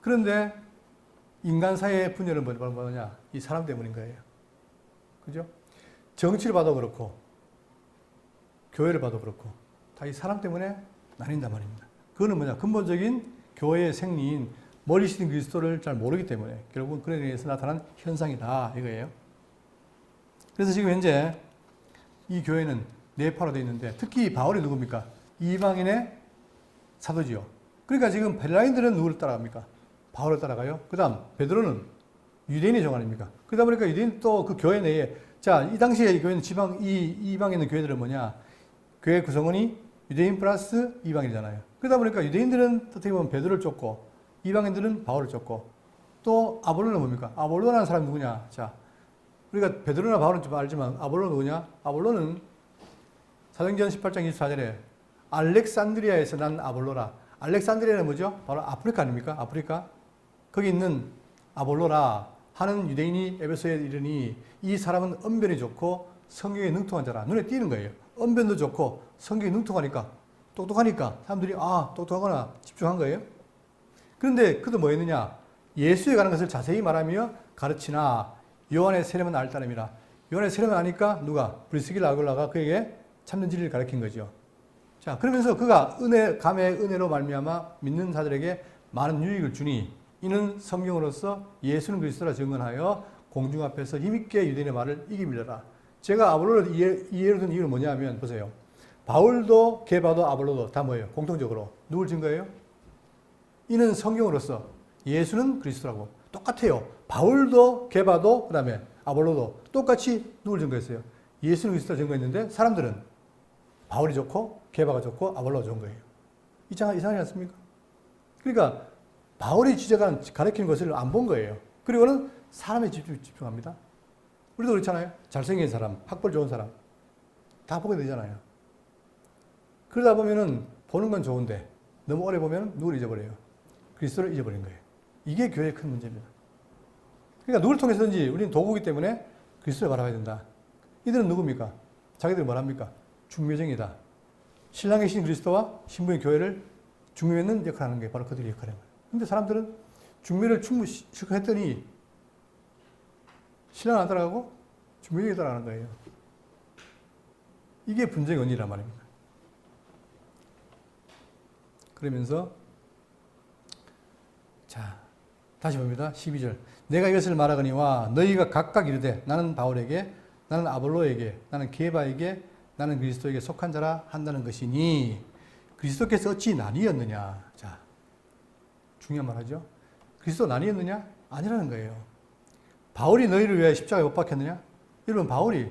그런데 인간 사이의 분열은 뭐냐? 이 사람 때문인 거예요. 그죠? 정치를 봐도 그렇고 교회를 봐도 그렇고 다 이 사람 때문에 나뉜단 말입니다. 그거는 뭐냐? 근본적인 교회의 생리인 머리시인 그리스도를 잘 모르기 때문에 결국은 그에 의해서 나타난 현상이다 이거예요. 그래서 지금 현재 이 교회는 네파로 되어 있는데 특히 바울이 누굽니까? 이방인의 사도지요. 그러니까 지금 헬라인들은 누구를 따라갑니까? 바울을 따라가요. 그 다음 베드로는 유대인의 종 아닙니까? 그러다 보니까 유대인 또 그 교회 내에 자, 이 당시에 이 교회는 이방에 있는 교회들은 뭐냐? 교회 구성원이 유대인 플러스 이방이잖아요. 그러다 보니까 유대인들은 어떻게 보면 베드로를 쫓고 이방인들은 바울을 쫓고 또 아볼로는 뭡니까? 아볼로라는 사람이 누구냐? 자, 우리가 베드로나 바울은 좀 알지만 아볼로는 누구냐? 아볼로는 사도행전 18장 24절에 알렉산드리아에서 난 아볼로라. 알렉산드리아는 뭐죠? 바로 아프리카 아닙니까? 아프리카. 거기 있는 아볼로라 하는 유대인이 에베소에 이르니 이 사람은 언변이 좋고 성경에 능통한 자라. 눈에 띄는 거예요. 언변도 좋고 성경에 능통하니까 똑똑하니까 사람들이 아 똑똑하구나 집중한 거예요. 그런데 그도 뭐 했느냐? 예수에 관한 것을 자세히 말하며 가르치나 요한의 세례만 알 따름이라. 요한의 세례만 아니까 누가? 브리스길라 아굴라가 그에게 참는 진리를 가르친 거죠. 자, 그러면서 그가 감의 은혜로 말미암아 믿는 자들에게 많은 유익을 주니 이는 성경으로서 예수는 그리스도라 증언하여 공중 앞에서 힘있게 유대인의 말을 이기밀려라. 제가 아볼로를 이해로 든 이유는 뭐냐면 보세요. 바울도 게바도 아볼로도 다 뭐예요? 공통적으로 누굴 증거해요? 이는 성경으로서 예수는 그리스도라고 똑같아요. 바울도 게바도 그다음에 아볼로도 똑같이 누굴 증거했어요? 예수는 그리스도라 증거했는데 사람들은 바울이 좋고 게바가 좋고 아볼로가 좋은 거예요. 이상하지 않습니까? 그러니까 바울이 가르치는 것을 안 본 거예요. 그리고는 사람에 집중합니다. 우리도 그렇잖아요. 잘생긴 사람, 학벌 좋은 사람 다 보게 되잖아요. 그러다 보면은 보는 건 좋은데 너무 오래 보면 누굴 잊어버려요? 그리스도를 잊어버린 거예요. 이게 교회의 큰 문제입니다. 그러니까 누구를 통해서든지 우리는 도구이기 때문에 그리스도를 바라봐야 된다. 이들은 누굽니까? 자기들이 뭐랍니까? 중매쟁이다. 신랑의 신 그리스도와 신부의 교회를 중매하는 역할을 하는 게 바로 그들의 역할이에요. 근데 사람들은 중매를 충분히 실컷 했더니 신랑 안 따라가고 중매쟁이 따라가는 거예요. 이게 분쟁의 원인이란 말입니다. 그러면서 자 다시 봅니다. 12절 내가 이것을 말하거니와 너희가 각각 이르되 나는 바울에게 나는 아볼로에게 나는 게바에게 나는 그리스도에게 속한 자라 한다는 것이니 그리스도께서 어찌 나뉘었느냐. 자 중요한 말 하죠. 그리스도 나뉘었느냐? 아니라는 거예요. 바울이 너희를 위해 십자가에 못 박혔느냐? 여러분 바울이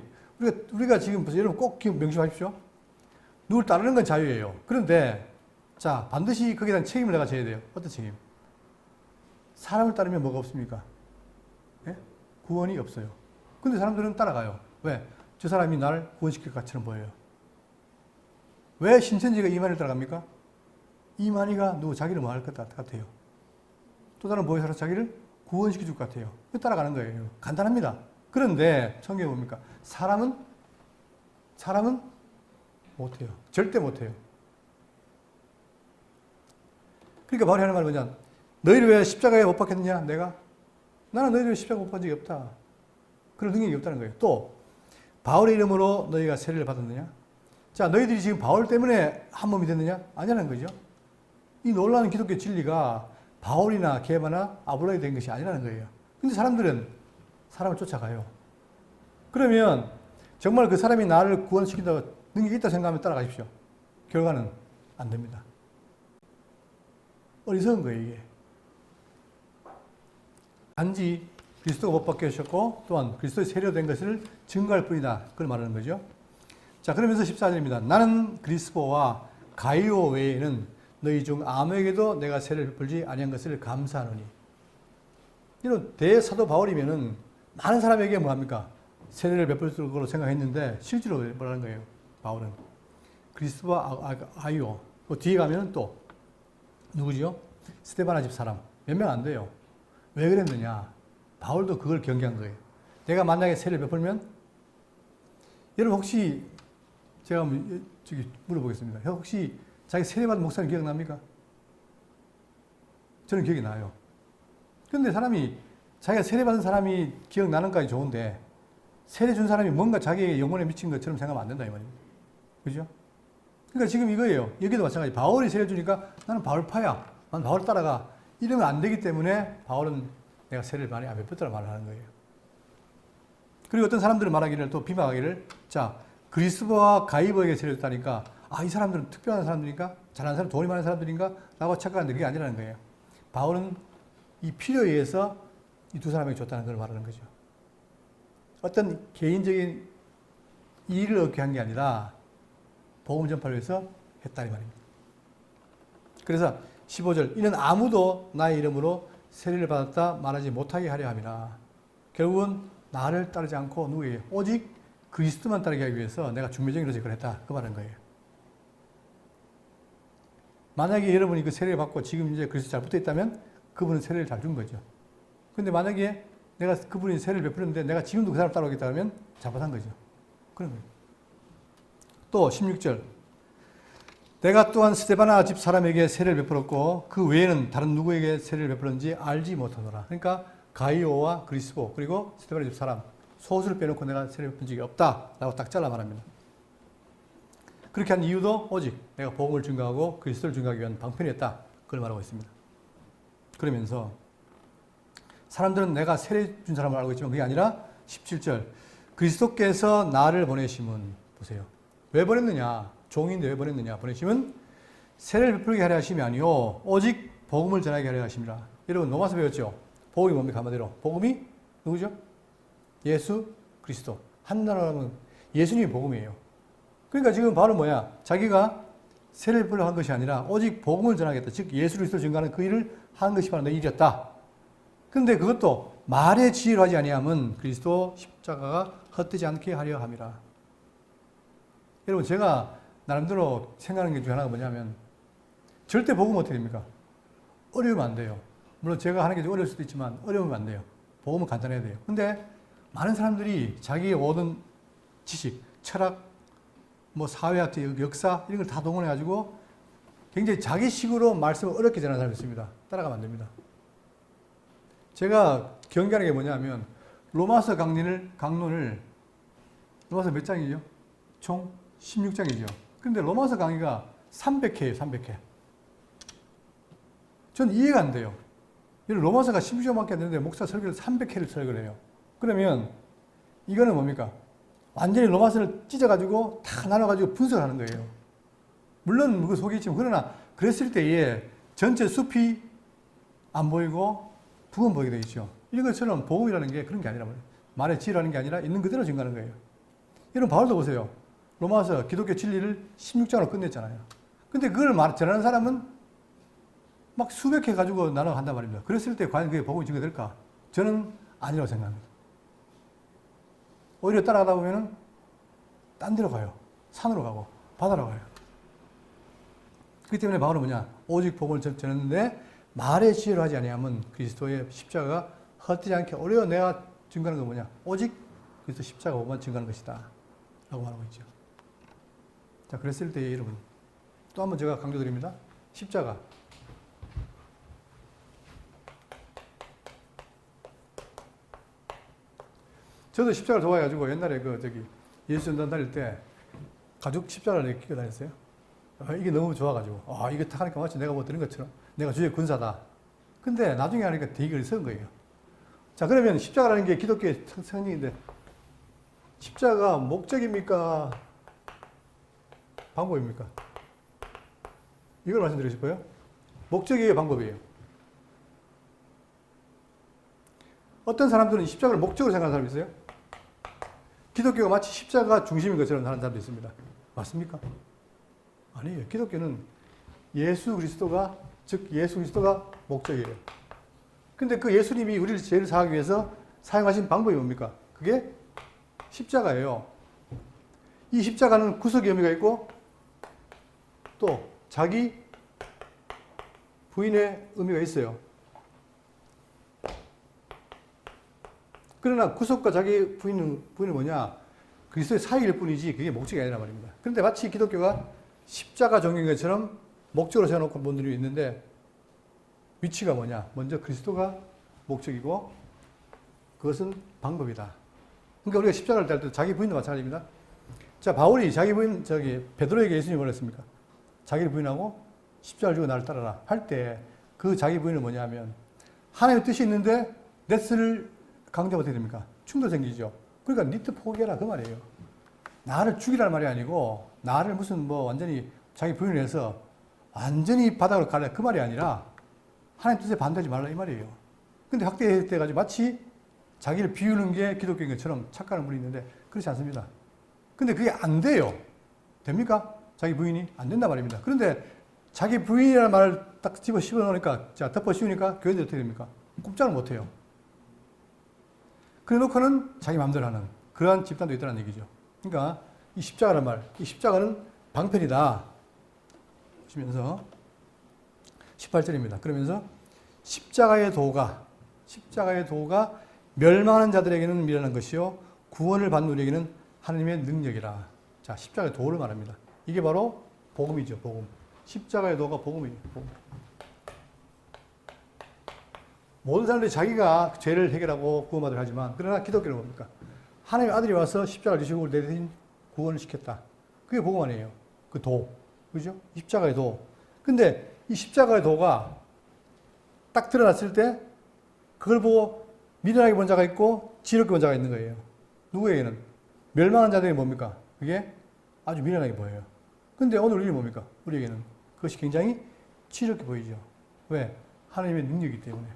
우리가 지금 여러분 꼭 명심하십시오. 누굴 따르는 건 자유예요. 그런데 자 반드시 거기에 대한 책임을 내가 져야 돼요. 어떤 책임? 사람을 따르면 뭐가 없습니까? 예? 구원이 없어요. 근데 사람들은 따라가요. 왜? 저 사람이 나를 구원시킬 것처럼 보여요. 왜 신천지가 이만희를 따라갑니까? 이만희가 자기를 뭐 할 것 같아요. 또 다른 보혜사로 자기를 구원시켜 줄 것 같아요. 따라가는 거예요. 간단합니다. 그런데 성경에 뭡니까? 사람은 못해요. 절대 못해요. 그러니까 바울이 하는 말은 뭐냐? 너희를 왜 십자가에 못 박혔느냐? 나는 너희를 십자가에 못 박힌 적이 없다. 그런 능력이 없다는 거예요. 또 바울의 이름으로 너희가 세례를 받았느냐? 자, 너희들이 지금 바울 때문에 한 몸이 됐느냐? 아니라는 거죠. 이 놀라운 기독교 진리가 바울이나 게바나 아볼로에 된 것이 아니라는 거예요. 근데 사람들은 사람을 쫓아가요. 그러면 정말 그 사람이 나를 구원시킨다고 능력이 있다고 생각하면 따라가십시오. 결과는 안 됩니다. 어리석은 거예요, 이게. 단지 그리스도가 못 박혀 주셨고 또한 그리스도의 세례된 것을 증거할 뿐이다. 그걸 말하는 거죠. 자, 그러면서 14절입니다. 나는 그리스도와 가이오 외에는 너희 중 아무에게도 내가 세례를 베풀지 아니한 것을 감사하노니. 이런 대사도 바울이면은 많은 사람에게 뭐합니까? 세례를 베풀 거로 생각했는데 실제로 뭐라는 거예요? 바울은 그리스도와 아이오. 그 뒤에 가면은 또 누구지요? 스데바나 집 사람. 몇 명 안 돼요. 왜 그랬느냐? 바울도 그걸 경계한 거예요. 내가 만약에 세례를 베풀면 여러분 혹시 제가 물어보겠습니다. 혹시 자기 세례받은 목사님 기억납니까? 저는 기억이 나요. 그런데 사람이 자기가 세례받은 사람이 기억나는까지 좋은데 세례 준 사람이 뭔가 자기의 영혼에 미친 것처럼 생각하면 안 된다 이 말입니다. 그죠? 그러니까 지금 이거예요. 여기도 마찬가지. 바울이 세례 주니까 나는 바울파야. 난 바울 따라가. 이러면 안 되기 때문에 바울은 내가 세례를 많이 안 베풀더라 말을 하는 거예요. 그리고 어떤 사람들은 말하기를 또 비방하기를 자 그리스도와 가이버에게 세례를 줬다니까 이 사람들은 특별한 사람들인가? 잘하는 사람, 돈이 많은 사람들인가? 라고 착각하는데 그게 아니라는 거예요. 바울은 이 필요에 의해서 이 두 사람에게 줬다는 걸 말하는 거죠. 어떤 개인적인 이익을 얻게 한 게 아니라 복음 전파를 위해서 했다 이 말입니다. 그래서 15절 이는 아무도 나의 이름으로 세례를 받았다 말하지 못하게 하려 함이라. 결국은 나를 따르지 않고 누구에게 오직 그리스도만 따르게 하기 위해서 내가 중매쟁이로서 이걸 했다. 그 말인 거예요. 만약에 여러분이 그 세례를 받고 지금 이제 그리스도 잘 붙어 있다면 그분은 세례를 잘 준 거죠. 근데 만약에 내가 그분이 세례를 베풀었는데 내가 지금도 그 사람 따라오겠다 하면 잘못한 거죠. 그런 거예요. 또 16절 내가 또한 스데바나 집 사람에게 세례를 베풀었고 그 외에는 다른 누구에게 세례를 베풀었는지 알지 못하노라. 그러니까 가이오와 그리스도 그리고 스데바나 집 사람 소수를 빼놓고 내가 세례를 베푼 적이 없다라고 딱 잘라 말합니다. 그렇게 한 이유도 오직 내가 복음을 증거하고 그리스도를 증거하기 위한 방편이었다. 그걸 말하고 있습니다. 그러면서 사람들은 내가 세례 준 사람을 알고 있지만 그게 아니라 17절 그리스도께서 나를 보내심은 보세요. 왜 보냈느냐? 종인데 왜 보냈느냐? 보내심은 세례를 베풀게 하려 하심이 아니요 오직 복음을 전하게 하려 하심이라. 여러분 로마서 배웠죠? 복음이 뭡니까? 한마디로 복음이 누구죠? 예수 그리스도. 한나라는 예수님이 복음이에요. 그러니까 지금 바로 뭐야? 자기가 세례를 베풀려 한 것이 아니라 오직 복음을 전하겠다. 즉 예수 그리스도를 증거하는 그 일을 하는 것이 바로 내 일이었다. 그런데 그것도 말의 지혜로 하지 아니하면 그리스도 십자가가 헛되지 않게 하려 함이라. 여러분 제가 나름대로 생각하는 게 중에 하나가 뭐냐면 절대 복음 어떻게 됩니까? 어려우면 안 돼요. 물론 제가 하는 게 좀 어려울 수도 있지만 어려우면 안 돼요. 복음은 간단해야 돼요. 근데 많은 사람들이 자기의 모든 지식, 철학, 뭐 사회학, 역사 이런 걸 다 동원해가지고 굉장히 자기식으로 말씀을 어렵게 전하는 사람이 있습니다. 따라가면 안 됩니다. 제가 경계하는 게 뭐냐면 로마서 강론을 로마서 몇 장이죠? 총 16장이죠. 근데 로마서 강의가 300회예요. 300회. 전 이해가 안 돼요. 로마서가 16장밖에 안 되는데 목사 설교를 300회를 설교를 해요. 그러면 이거는 뭡니까? 완전히 로마서를 찢어가지고 다 나눠가지고 분석을 하는 거예요. 물론 그 속에 있지만 그러나 그랬을 때에 전체 숲이 안 보이고 북은 보이게 되어 있죠. 이런 것처럼 복음이라는 게 그런 게 아니라 말이에요. 말의 지혜라는 게 아니라 있는 그대로 증거하는 거예요. 여러분 바울도 보세요. 로마서 기독교 진리를 16장으로 끝냈잖아요. 근데 그걸 전하는 사람은 막 수백 회 가지고 나눠간단 말입니다. 그랬을 때 과연 그게 복음이 증거될까? 저는 아니라고 생각합니다. 오히려 따라가다 보면은 딴 데로 가요. 산으로 가고 바다로 가요. 그렇기 때문에 바울은 뭐냐? 오직 복음을 전했는데 말의 지혜로 하지 아니하면 그리스도의 십자가가 헛되지 않게 오히려 내가 증거하는 건 뭐냐? 오직 그리스도 십자가 복음만 증거하는 것이다. 라고 말하고 있죠. 자, 그랬을 때 여러분 또 한 번 제가 강조드립니다. 십자가. 저도 십자가를 좋아해가지고 옛날에 예수 전도한 다닐 때 가죽 십자가를 끼고 다녔어요. 이게 너무 좋아가지고 이거 딱 하니까 마치 내가 뭐 들은 것처럼 내가 주의 군사다. 근데 나중에 하니까 되게 어리석은 거예요. 자, 그러면 십자가라는 게 기독교의 성경인데 십자가 목적입니까? 방법입니까? 이걸 말씀드리고 싶어요. 목적이에요, 방법이에요? 어떤 사람들은 십자가를 목적으로 생각하는 사람이 있어요. 기독교가 마치 십자가 중심인 것처럼 하는 사람도 있습니다. 맞습니까? 아니에요. 기독교는 예수 그리스도가 목적이에요. 근데 그 예수님이 우리를 죄를 사하기 위해서 사용하신 방법이 뭡니까? 그게 십자가예요. 이 십자가는 구속의 의미가 있고 또 자기 부인의 의미가 있어요. 그러나 구속과 자기 부인은 뭐냐? 그리스도의 사역일 뿐이지 그게 목적이 아니란 말입니다. 그런데 마치 기독교가 십자가 종인 것처럼 목적으로 세워놓고 본 분들이 있는데 위치가 뭐냐? 먼저 그리스도가 목적이고 그것은 방법이다. 그러니까 우리가 십자가를 달 때 자기 부인도 마찬가지입니다. 자, 바울이 자기 부인, 베드로에게 예수님이 뭐라 했습니까? 자기를 부인하고 십자가를 지고 나를 따라라 할 때 그 자기 부인은 뭐냐 하면 하나님의 뜻이 있는데 내 뜻을 강조하면 어떻게 됩니까? 충돌 생기죠. 그러니까 네 뜻 포기해라 그 말이에요. 나를 죽이라는 말이 아니고 나를 무슨 완전히 자기 부인을 해서 완전히 바닥으로 갈래 그 말이 아니라 하나님 뜻에 반대하지 말라 이 말이에요. 근데 확대돼가지고 마치 자기를 비우는 게 기독교인 것처럼 착각하는 분이 있는데 그렇지 않습니다. 근데 그게 안 돼요. 됩니까? 자기 부인이 안 된단 말입니다. 그런데 자기 부인이라는 말을 딱 집어 씹어놓으니까 자 덮어 씌우니까 교회들 어떻게 됩니까? 꼼짝을 못해요. 그래 놓고는 자기 마음대로 하는 그러한 집단도 있다는 얘기죠. 그러니까 이 십자가란 말, 이 십자가는 방편이다. 보시면서 18절입니다. 그러면서 십자가의 도가 멸망하는 자들에게는 미련한 것이요 구원을 받는 우리에게는 하나님의 능력이라. 자, 십자가의 도를 말합니다. 이게 바로 복음이죠. 복음. 십자가의 도가 복음이에요. 복음. 모든 사람들이 자기가 죄를 해결하고 구원받으려 하지만 그러나 기독교는 뭡니까? 하나님의 아들이 와서 십자가를 지시고 우리 대신 구원을 시켰다. 그게 복음 아니에요. 그 도. 그죠? 십자가의 도. 근데 이 십자가의 도가 딱 드러났을 때 그걸 보고 미련하게 본 자가 있고 지혜롭게 본 자가 있는 거예요. 누구에게는? 멸망한 자들이 뭡니까? 그게 아주 미련하게 보여요. 근데 오늘 우리는 뭡니까? 우리에게는 그것이 굉장히 지혜롭게 보이죠. 왜? 하나님의 능력이기 때문에.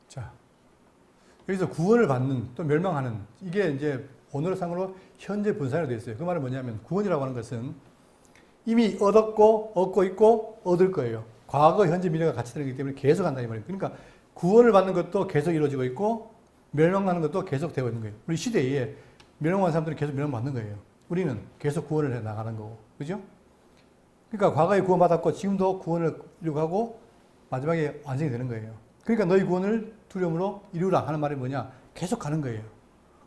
자, 여기서 구원을 받는 또 멸망하는 이게 이제 언어상으로 현재 분사로 되어 있어요. 그 말은 뭐냐면 구원이라고 하는 것은 이미 얻고 있고 얻을 거예요. 과거, 현재, 미래가 같이 들어가기 때문에 계속 한다 이 말이에요. 그러니까 구원을 받는 것도 계속 이루어지고 있고 멸망하는 것도 계속 되고 있는 거예요. 우리 시대에 멸망한 사람들은 계속 멸망받는 거예요. 우리는 계속 구원을 해 나가는 거고. 그죠? 그러니까 과거에 구원받았고 지금도 구원을 이루고 하고 마지막에 완성이 되는 거예요. 그러니까 너희 구원을 두려움으로 이루라 하는 말이 뭐냐? 계속 가는 거예요.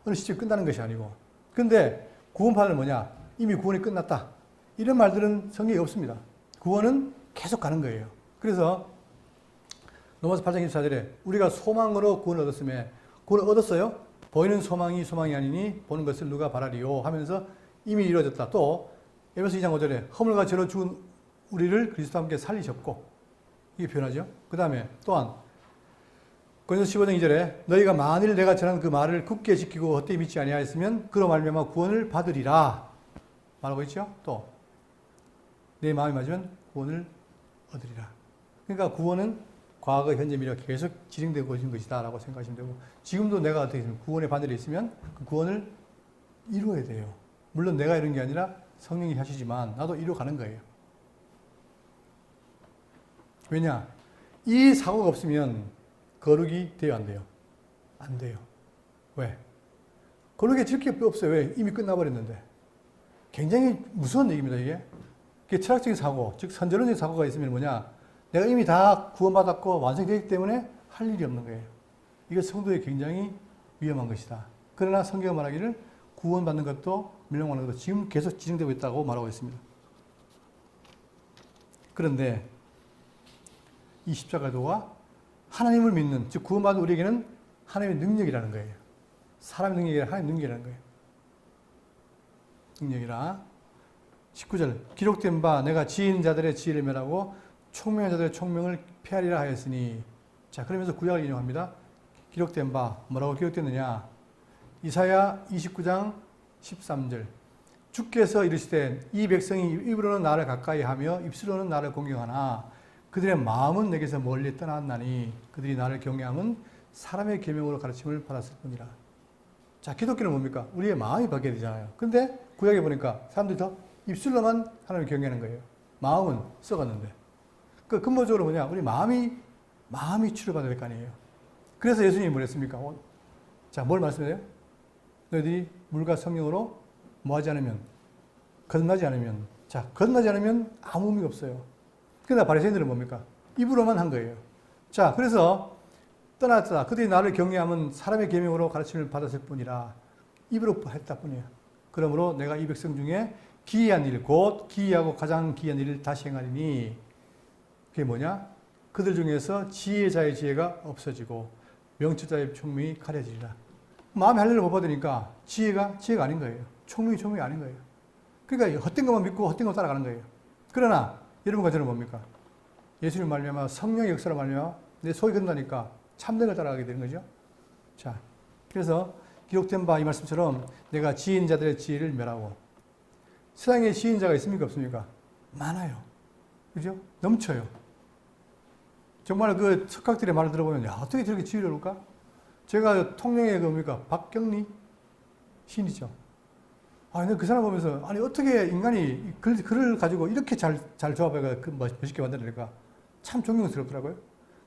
어느 시점에 끝나는 것이 아니고. 근데 구원판은 뭐냐? 이미 구원이 끝났다. 이런 말들은 성경에 없습니다. 구원은 계속 가는 거예요. 그래서 로마서 8장 24절에 우리가 소망으로 구원을 얻었음에 구원을 얻었어요? 보이는 소망이 소망이 아니니 보는 것을 누가 바라리요 하면서 이미 이루어졌다. 또 에베소 2장 5절에 허물과 죄로 죽은 우리를 그리스도와 함께 살리셨고 이게 표현하죠. 그 다음에 또한 고린도서 15장 2절에 너희가 만일 내가 전한 그 말을 굳게 지키고 헛되이 믿지 아니하였으면 그로 말미암아 구원을 받으리라 말하고 있죠. 또 내 마음이 맞으면 구원을 얻으리라. 그러니까 구원은 과거, 현재, 미래 계속 진행되고 있는 것이다 라고 생각하시면 되고 지금도 내가 어떻게 있으면 구원의 바늘이 있으면 그 구원을 이루어야 돼요. 물론 내가 이룬 게 아니라 성령이 하시지만 나도 이루어가는 거예요. 왜냐? 이 사고가 없으면 거룩이 돼요, 안 돼요? 안 돼요. 왜? 거룩에 질게 없어요. 왜? 이미 끝나버렸는데. 굉장히 무서운 얘기입니다, 이게. 그게 철학적인 사고, 즉 선전론적인 사고가 있으면 뭐냐? 내가 이미 다 구원받았고 완성되기 때문에 할 일이 없는 거예요. 이게 성도에 굉장히 위험한 것이다. 그러나 성경은 말하기를 구원받는 것도 멸망하는 것도 지금 계속 진행되고 있다고 말하고 있습니다. 그런데 이 십자가도가 하나님을 믿는, 즉 구원받은 우리에게는 하나님의 능력이라는 거예요. 사람의 능력이 아니라 하나님의 능력이라는 거예요. 능력이라 19절 기록된 바 내가 지은 자들의 지혜를 멸하고 총명한 자들의 총명을 폐하리라 하였으니 자 그러면서 구약을 인용합니다. 기록된 바 뭐라고 기록됐느냐 이사야 29장 13절 주께서 이르시되 이 백성이 입으로는 나를 가까이 하며 입술로는 나를 공경하나 그들의 마음은 내게서 멀리 떠났나니 그들이 나를 경외함은 사람의 계명으로 가르침을 받았을 뿐이라. 자 기독교는 뭡니까? 우리의 마음이 바뀌어야 되잖아요. 근데 구약에 보니까 사람들이 더 입술로만 하나님을 경외하는 거예요. 마음은 썩었는데. 그 근본적으로 뭐냐? 우리 마음이 치료받아야 될 거 아니에요. 그래서 예수님이 뭐랬습니까? 자, 뭘 말씀해요? 너희들이 물과 성령으로 뭐하지 않으면, 거듭나지 않으면, 자, 거듭나지 않으면 아무 의미가 없어요. 그러나 바리새인들은 뭡니까? 입으로만 한 거예요. 자, 그래서 떠났다. 그들이 나를 경외하면 사람의 계명으로 가르침을 받았을 뿐이라 입으로 했다 뿐이에요. 그러므로 내가 이 백성 중에 기이한 일, 곧 기이하고 가장 기이한 일을 다시 행하리니 그게 뭐냐? 그들 중에서 지혜자의 지혜가 없어지고 명철자의 총명이 가려지리라. 마음에 할 일을 못 받으니까 지혜가 아닌 거예요. 총명이 아닌 거예요. 그러니까 헛된 것만 믿고 헛된 것 따라가는 거예요. 그러나 여러분과 저는 뭡니까? 예수님 말미암아 성령의 역사로 말미암아 내 속이 건다니까 참된 걸 따라가게 되는 거죠. 자, 그래서 기록된 바 이 말씀처럼 내가 지은 자들의 지혜를 멸하고 세상에 지은 자가 있습니까? 없습니까? 많아요. 그죠? 넘쳐요. 정말 그 석학들의 말을 들어보면 야, 어떻게 저렇게 지혜를 올까? 제가 통영의 뭡니까? 박경리 시인이죠. 아, 근데 그 사람 보면서 아니 어떻게 인간이 글을 가지고 이렇게 잘 조합해가 멋있게 만들어낼까? 참 존경스럽더라고요.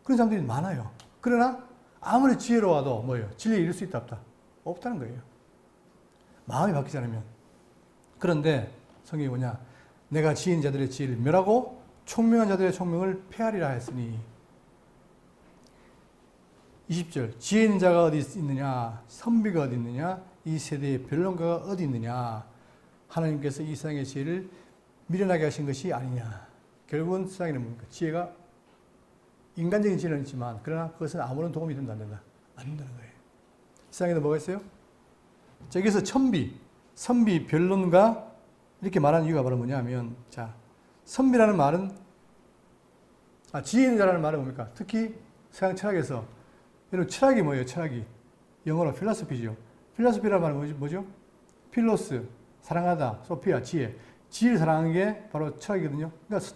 그런 사람들이 많아요. 그러나 아무리 지혜로워도 뭐예요? 진리에 이룰 수 있다 없다? 없다는 거예요. 마음이 바뀌지 않으면. 그런데 성경이 뭐냐? 내가 지은 자들의 지혜를 멸하고 총명한 자들의 총명을 폐하리라 했으니 20절 지혜 있는 자가 어디 있느냐? 선비가 어디 있느냐? 이 세대의 변론가가 어디 있느냐? 하나님께서 이 세상의 지혜를 미련하게 하신 것이 아니냐? 결국은 세상에는 뭡니까? 지혜가 인간적인 지혜는 있지만 그러나 그것은 아무런 도움이 된다 안 된다? 안 된다는 거예요. 세상에도 뭐가 있어요? 자, 여기서 선비, 변론가 이렇게 말하는 이유가 바로 뭐냐면 자, 선비라는 말은 지혜 있는 자라는 말은 뭡니까? 특히 서양 철학에서 여러분 철학이 뭐예요? 철학이 영어로 필로소피죠. 필로소피라는 말은 뭐죠? 필로스, 사랑하다, 소피아, 지혜. 지혜를 사랑하는 게 바로 철학이거든요. 그러니까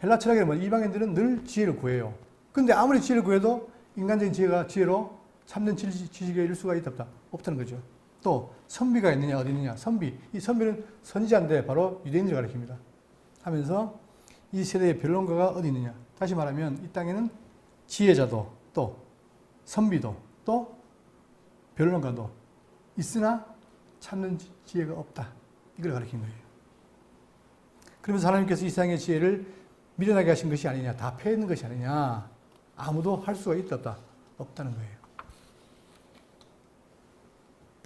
헬라 철학에는 뭐 이방인들은 늘 지혜를 구해요. 근데 아무리 지혜를 구해도 인간적인 지혜로 참된 지식에 이룰 수가 있다 없다? 없다는 거죠. 또 선비가 있느냐 어디 있느냐? 선비. 이 선비는 선지자인데 바로 유대인들을 가리킵니다. 하면서 이 세대의 변론가가 어디 있느냐? 다시 말하면 이 땅에는 지혜자도 또 선비도 또 변론가도 있으나 찾는 지혜가 없다. 이걸 가리킨 거예요. 그러면서 하나님께서 이 세상의 지혜를 미련하게 하신 것이 아니냐, 다 패했는 것이 아니냐, 아무도 할 수가 있다 없다? 없다는 거예요.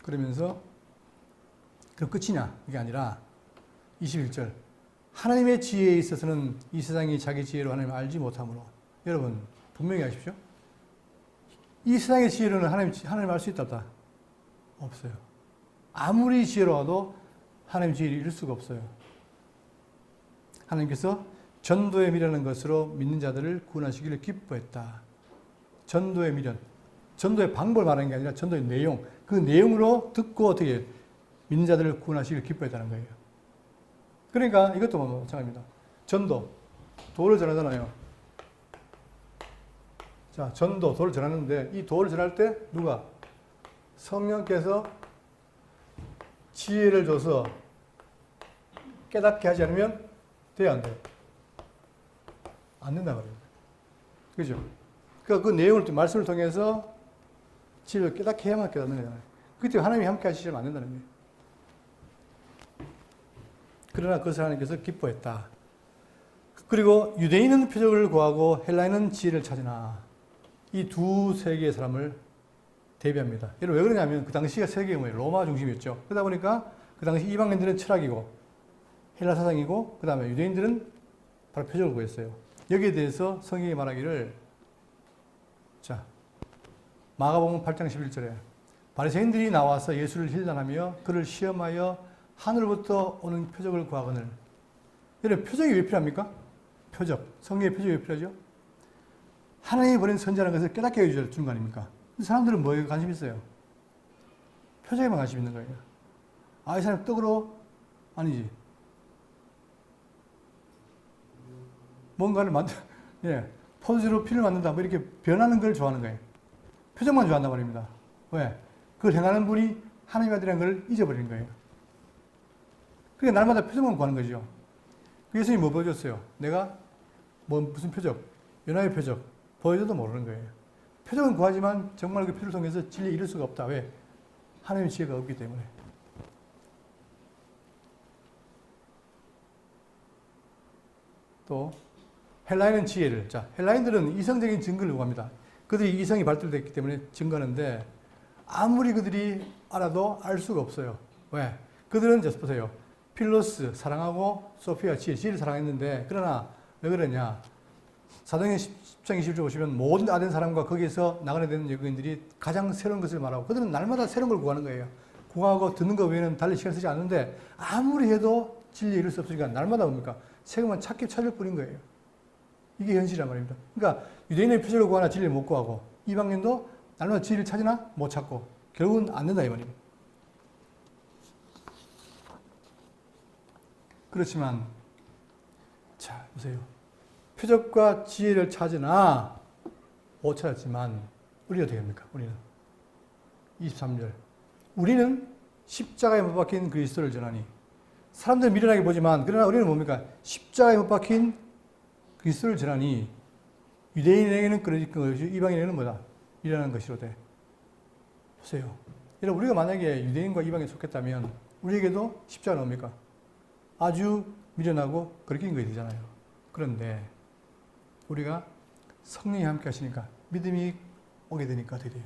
그러면서 그럼 끝이냐? 이게 아니라 21절 하나님의 지혜에 있어서는 이 세상이 자기 지혜로 하나님을 알지 못하므로 여러분 분명히 아십시오. 이 세상의 지혜로는 하나님 알 수 있다 없다? 없어요. 아무리 지혜로워도 하나님의 지혜를 이룰 수가 없어요. 하나님께서 전도의 미련한 것으로 믿는 자들을 구원하시기를 기뻐했다. 전도의 미련. 전도의 방법을 말하는 게 아니라 전도의 내용. 그 내용으로 듣고 어떻게 믿는 자들을 구원하시기를 기뻐했다는 거예요. 그러니까 이것도 마찬가지입니다. 전도. 도를 전하잖아요. 자, 전도, 도를 전하는데 이 도를 전할 때 누가? 성령께서 지혜를 줘서 깨닫게 하지 않으면 돼야 안 돼요? 안 된다 말이에요. 그죠? 그러니까 그 내용을, 말씀을 통해서 지혜를 깨닫게 해야만 깨닫는 거잖아요. 그때 하나님이 함께 하시면 안 된다는 거예요. 그러나 그것을 하나님께서 기뻐했다. 그리고 유대인은 표적을 구하고 헬라인은 지혜를 찾으나 이 두 세계의 사람을 대비합니다. 여러분 왜 그러냐면 그 당시가 세계가 뭐예요? 로마 중심이었죠. 그러다 보니까 그 당시 이방인들은 철학이고 헬라 사상이고 그 다음에 유대인들은 바로 표적을 구했어요. 여기에 대해서 성경이 말하기를 자 마가복음 8장 11절에 바리새인들이 나와서 예수를 힐난하며 그를 시험하여 하늘로부터 오는 표적을 구하거늘. 여러분 표적이 왜 필요합니까? 표적. 성경의 표적이 왜 필요하죠? 하나님이 보낸 선지라는 것을 깨닫게 해주는 거 아닙니까? 사람들은 뭐에 관심 있어요? 표적에만 관심 있는 거예요. 아, 이 사람 떡으로? 아니지. 뭔가를 포도주로 피를 만든다. 뭐 이렇게 변하는 걸 좋아하는 거예요. 표적만 좋아한단 말입니다. 왜? 그걸 행하는 분이 하나님의 아들이라는 걸 잊어버리는 거예요. 그러니까 날마다 표적만 구하는 거죠. 예수님이 뭐 보여줬어요? 내가 무슨 표적? 연합의 표적. 보여줘도 모르는 거예요. 표적은 구하지만 정말 그 표를 통해서 진리를 이룰 수가 없다. 왜? 하나님의 지혜가 없기 때문에. 또 헬라인은 지혜를. 자, 헬라인들은 이성적인 증거를 요구합니다. 그들이 이성이 발달됐기 때문에 증거하는데 아무리 그들이 알아도 알 수가 없어요. 왜? 그들은 이제 보세요. 필로스 사랑하고 소피아 지혜를 사랑했는데 그러나 왜 그러냐? 사도행전 10장 21절 보시면 모든 아덴 사람과 거기에서 나가게 되는 여교인들이 가장 새로운 것을 말하고 그들은 날마다 새로운 걸 구하는 거예요. 구하고 듣는 것 외에는 달리 시간 쓰지 않는데 아무리 해도 진리에 이룰 수 없으니까 날마다 뭡니까? 새 것만 찾을 뿐인 거예요. 이게 현실이란 말입니다. 그러니까 유대인의 표적을 구하나 진리를 못 구하고 이방인도 날마다 진리를 찾으나 못 찾고 결국은 안 된다 이 말입니다. 그렇지만 자 보세요. 표적과 지혜를 찾으나 못 찾았지만 우리는 어떻게 합니까? 우리는 23절 우리는 십자가에 못 박힌 그리스도를 전하니 사람들은 미련하게 보지만 그러나 우리는 뭡니까? 십자가에 못 박힌 그리스도를 전하니 유대인에게는 그러지 이방인에게는 뭐다? 미련한 것이로 돼. 보세요. 여러분 우리가 만약에 유대인과 이방인에 속했다면 우리에게도 십자가는 뭡니까? 아주 미련하고 그렇게 것이 되잖아요. 그런데 우리가 성령이 함께 하시니까 믿음이 오게 되니까 어떻게 돼요?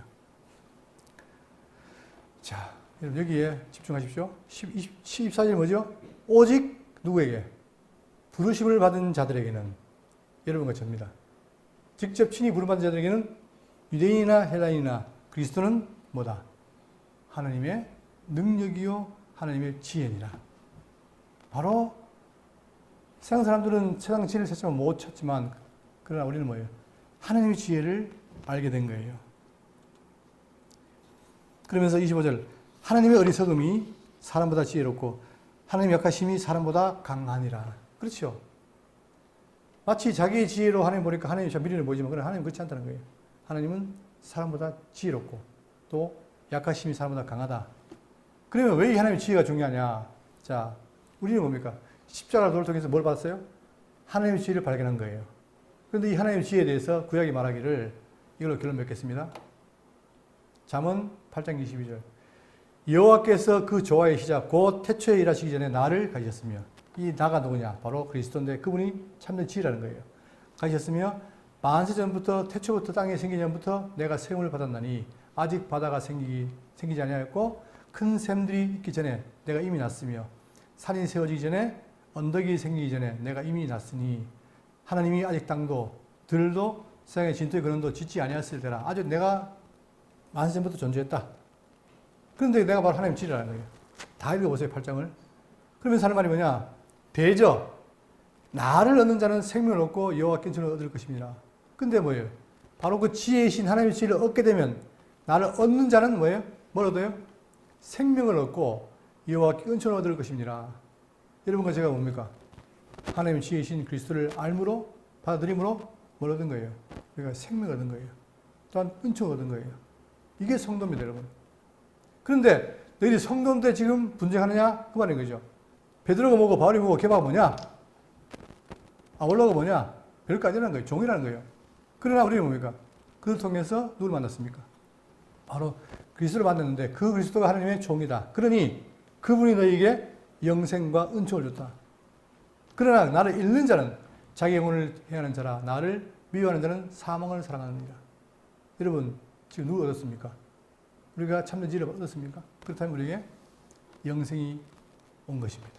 자, 여러분 여기에 집중하십시오. 14절 뭐죠? 오직 누구에게? 부르심을 받은 자들에게는 여러분과 저입니다. 직접 친히 부름받은 자들에게는 유대인이나 헬라인이나 그리스도는 뭐다? 하나님의 능력이요 하나님의 지혜니라. 바로 세상 사람들은 세상 지혜를 찾지만 못 찾지만 그러나 우리는 뭐예요? 하나님의 지혜를 알게 된 거예요. 그러면서 25절 하나님의 어리석음이 사람보다 지혜롭고 하나님의 약하심이 사람보다 강하니라. 그렇죠? 마치 자기의 지혜로 하나님 보니까 하나님이 참 미련해 보이지만 그러나 하나님은 그렇지 않다는 거예요. 하나님은 사람보다 지혜롭고 또 약하심이 사람보다 강하다. 그러면 왜 이 하나님의 지혜가 중요하냐? 자, 우리는 뭡니까? 십자가 도를 통해서 뭘 받았어요? 하나님의 지혜를 발견한 거예요. 그런데 이 하나님의 지혜에 대해서 구약이 말하기를 이걸로 결론 맺겠습니다. 잠언 8장 22절 여호와께서 그 조화의 시작 곧 태초에 일하시기 전에 나를 가지셨으며 이 나가 누구냐? 바로 그리스도인데 그분이 참된 지혜라는 거예요. 가지셨으며 만세 전부터 태초부터 땅에 생기기 전부터 내가 세움을 받았나니 아직 바다가 생기지 아니하였고 큰 샘들이 있기 전에 내가 이미 났으며 산이 세워지기 전에 언덕이 생기기 전에 내가 이미 났으니 하나님이 아직 땅도 들도 세상의 진토의 근원도 짓지 아니하였을 때라 아주 내가 만세 전부터 존재했다. 그런데 내가 바로 하나님 지혜라는 거예요. 다 읽어보세요, 8장을. 그러면서 하는 말이 뭐냐? 대저 나를 얻는 자는 생명을 얻고 여호와께 은총을 얻을 것입니다. 근데 뭐예요? 바로 그 지혜이신 하나님의 지혜를 얻게 되면 나를 얻는 자는 뭐예요? 뭘 얻어요? 생명을 얻고 여호와께 은총을 얻을 것입니다. 여러분과 제가 뭡니까? 하나님의 지혜이신 그리스도를 알므로 받아들임으로 뭘 얻은 거예요? 우리가 생명을 얻은 거예요. 또한 은총을 얻은 거예요. 이게 성도입니다, 여러분. 그런데 너희들이 성도인데 지금 분쟁하느냐? 그 말인 거죠. 베드로가 뭐고 바울이 뭐고 걔가 뭐냐? 아볼로가 뭐냐? 별거 아니라는 거예요. 종이라는 거예요. 그러나 우리는 뭡니까? 그를 통해서 누굴 만났습니까? 바로 그리스도를 만났는데 그 그리스도가 하나님의 종이다. 그러니 그분이 너희에게 영생과 은총을 줬다. 그러나 나를 잃는 자는 자기 영혼을 해하는 자라 나를 미워하는 자는 사망을 사랑하느니라. 여러분 지금 누구 얻었습니까? 우리가 참된 지혜를 얻었습니까? 그렇다면 우리에게 영생이 온 것입니다.